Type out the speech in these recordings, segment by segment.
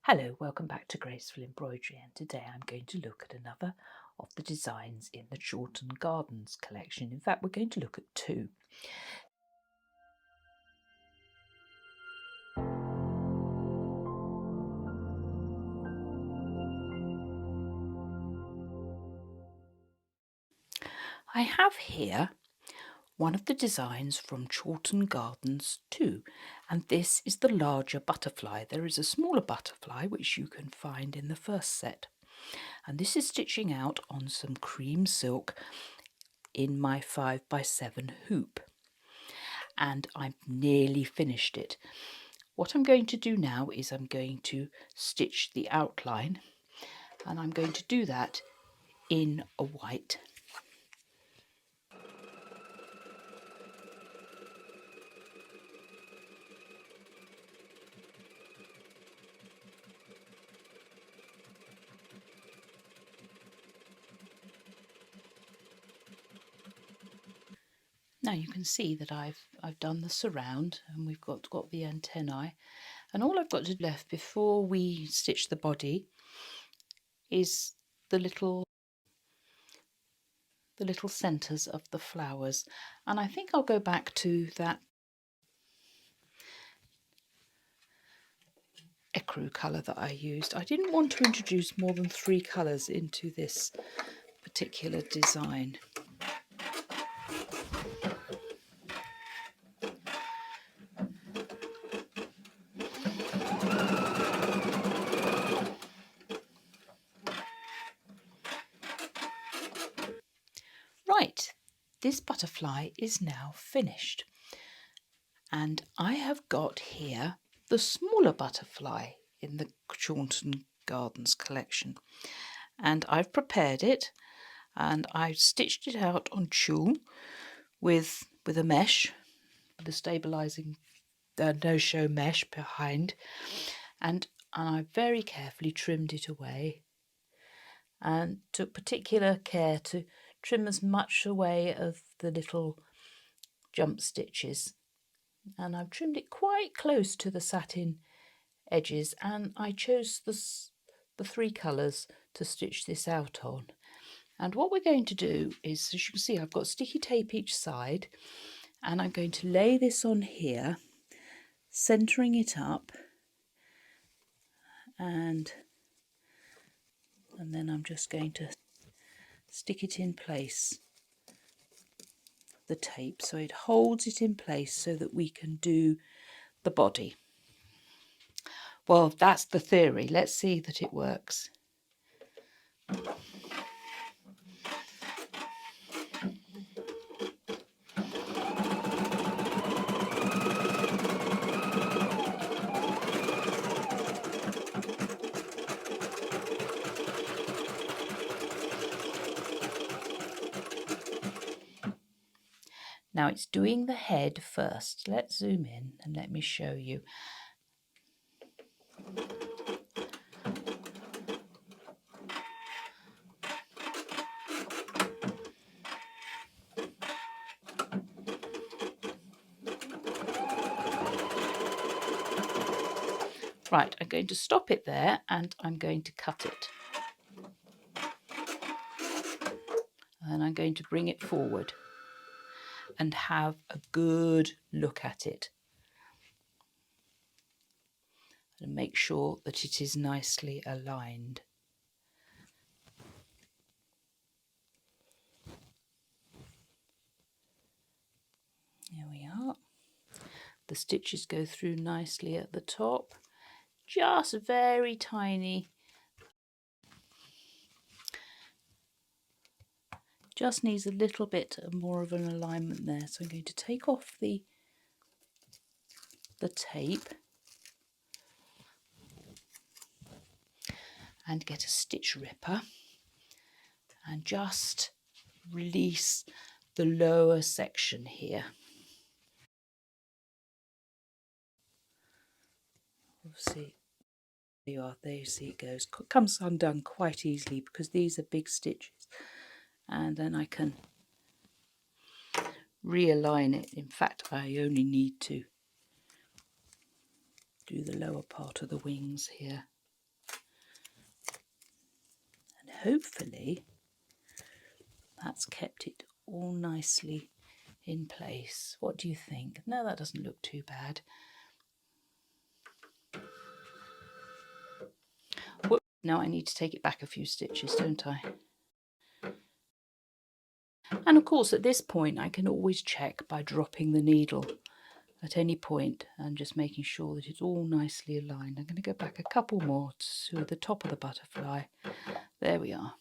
Hello, welcome back to Graceful Embroidery, and today I'm going to look at another of the designs in the Chawton Gardens collection. In fact, we're going to look at two. I have here one of the designs from Chawton Gardens too, and this is the larger butterfly. There is a smaller butterfly which you can find in the first set, and this is stitching out on some cream silk in my 5x7 hoop, and I've nearly finished it. What I'm going to do now is I'm going to stitch the outline, and I'm going to do that in a white. Now you can see that I've done the surround, and we've got the antennae, and all I've got to do left before we stitch the body is the little centres of the flowers. And I think I'll go back to that ecru colour that I used. I didn't want to introduce more than 3 colours into this particular design. Right, this butterfly is now finished, and I have got here the smaller butterfly in the Chawton Gardens collection, and I've prepared it, and I've stitched it out on tulle with a mesh, with a stabilising no-show mesh behind, and I very carefully trimmed it away and took particular care to trim as much away of the little jump stitches, and I've trimmed it quite close to the satin edges, and I chose the 3 colours to stitch this out on. And what we're going to do is, as you can see, I've got sticky tape each side, and I'm going to lay this on here, centering it up, and then I'm just going to stick it in place, the tape, so it holds it in place so that we can do the body. Well, that's the theory. Let's see that it works. Now it's doing the head first. Let's zoom in and let me show you. Right, I'm going to stop it there, and I'm going to cut it. And I'm going to bring it forward and have a good look at it, and make sure that it is nicely aligned. Here we are. The stitches go through nicely at the top, just very tiny. Just needs a little bit more of an alignment there. So I'm going to take off the tape and get a stitch ripper and just release the lower section here. See, there you see it goes. Comes undone quite easily because these are big stitches, and then I can realign it. In fact, I only need to do the lower part of the wings here. hopefully that's kept it all nicely in place. What do you think? No, that doesn't look too bad. Whoops, now I need to take it back a few stitches, don't I? And of course at this point I can always check by dropping the needle at any point and just making sure that it's all nicely aligned. I'm going to go back a couple more to the top of the butterfly. There we are.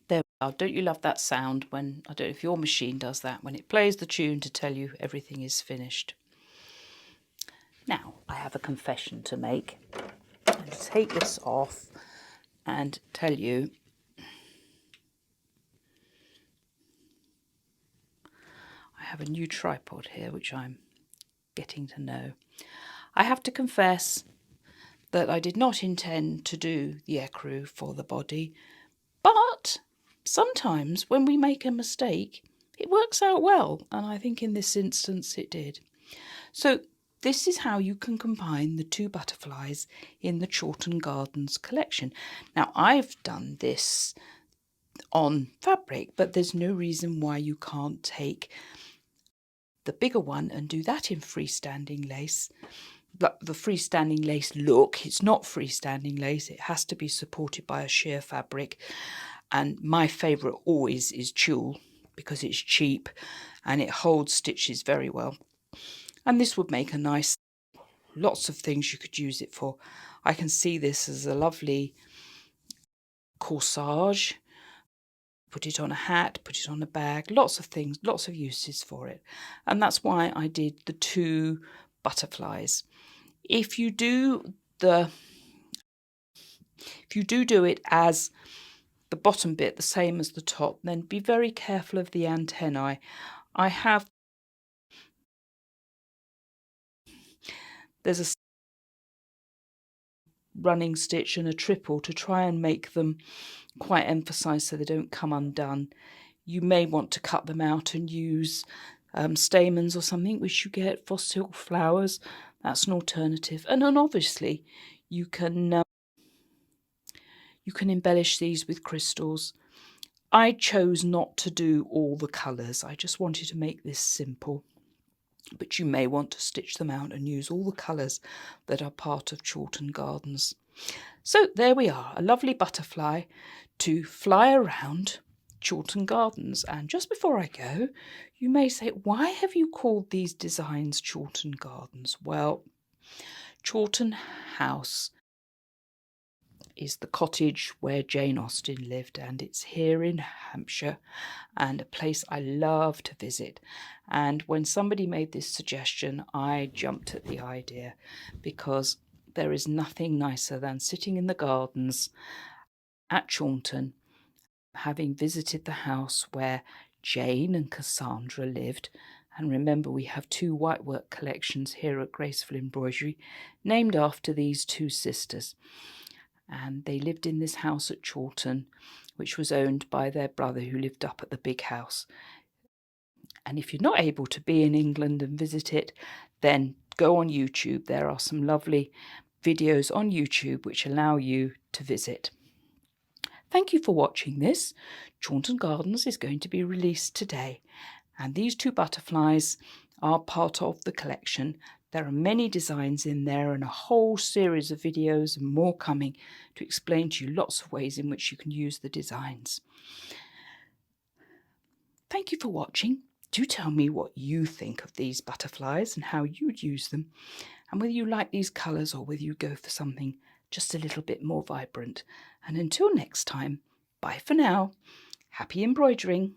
There we are. Don't you love that sound when, I don't know if your machine does that, when it plays the tune to tell you everything is finished. Now, I have a confession to make. I'm going to take this off and tell you I have a new tripod here which I'm getting to know. I have to confess that I did not intend to do the ecru for the body, but sometimes when we make a mistake it works out well, and I think in this instance it did. So this is how you can combine the two butterflies in the Chawton Gardens collection. Now I've done this on fabric, but there's no reason why you can't take the bigger one and do that in freestanding lace. But the freestanding lace look, it's not freestanding lace, it has to be supported by a sheer fabric, and my favourite always is tulle because it's cheap and it holds stitches very well. And this would make a nice, lots of things you could use it for. I can see this as a lovely corsage. Put it on a hat, put it on a bag, lots of things, lots of uses for it. And that's why I did the two butterflies. If you do it as the bottom bit the same as the top, then be very careful of the antennae. There's a running stitch and a triple to try and make them quite emphasised so they don't come undone. You may want to cut them out and use stamens or something, which you get for silk flowers. That's an alternative. And then obviously you can embellish these with crystals. I chose not to do all the colours. I just wanted to make this simple. But you may want to stitch them out and use all the colours that are part of Chawton Gardens. So there we are, a lovely butterfly to fly around Chawton Gardens. And just before I go, you may say, why have you called these designs Chawton Gardens? Well, Chawton House is the cottage where Jane Austen lived, and it's here in Hampshire, and a place I love to visit. And when somebody made this suggestion, I jumped at the idea, because there is nothing nicer than sitting in the gardens at Chawton, having visited the house where Jane and Cassandra lived. And remember, we have two whitework collections here at Graceful Embroidery named after these two sisters. And they lived in this house at Chawton, which was owned by their brother who lived up at the big house. And if you're not able to be in England and visit it, then go on YouTube. There are some lovely videos on YouTube which allow you to visit. Thank you for watching this. Chawton Gardens is going to be released today, and these 2 butterflies are part of the collection. There are many designs in there and a whole series of videos and more coming to explain to you lots of ways in which you can use the designs. Thank you for watching. Do tell me what you think of these butterflies and how you'd use them, and whether you like these colours or whether you go for something just a little bit more vibrant. And until next time, bye for now. Happy embroidering.